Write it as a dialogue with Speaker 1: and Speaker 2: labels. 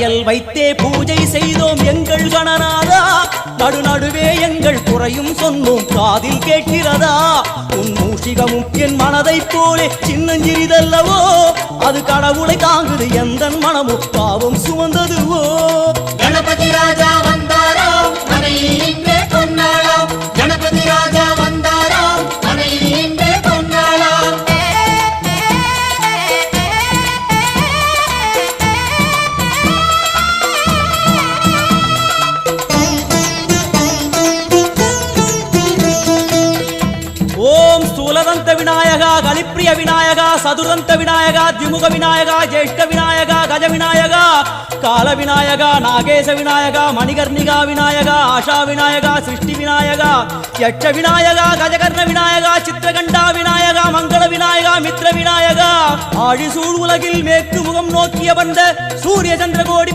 Speaker 1: படையல் வைத்தே பூஜை செய்தோம் எங்கள் கணநாதா. நடுநடுவே எங்கள் குறையும் சொன்னோம் காதில் கேட்கிறதா. உன் மூஷிகமும் என் மனதைப் போலே சின்னஞ்சிறிதல்லவோ, அது கடவுளை தாங்குது எந்தன் மனமும் பாவம் சுமந்ததுவோ.
Speaker 2: கணபதி ராஜா வந்தாரோ மனையில் இன்றே பொன்னாளாம். கணபதி ராஜா வந்தாரோ மனையில் இன்றே பொன்னாளாம்.
Speaker 1: ஓம் ஸ்தூலதந்த விநாயகா, கலிப்பிரிய விநாயகா, சதுரந்த விநாயகா, திமுக விநாயகா, ஜேஷ்ட விநாயகா, கஜ விநாயகா, கால விநாயகா, நாகேச விநாயகா, மணிகர்ணிகா விநாயகா, ஆஷா விநாயகா, சிருஷ்டி விநாயகா, யட்ச விநாயகா, கஜகர்ண விநாயகா, சித்திரகண்டா விநாயகா, மங்கள விநாயகா, மித்ர விநாயகா, ஆழிசூழ் உலகில் மேற்கு முகம் நோக்கிய வந்த சூரிய சந்திரகோடி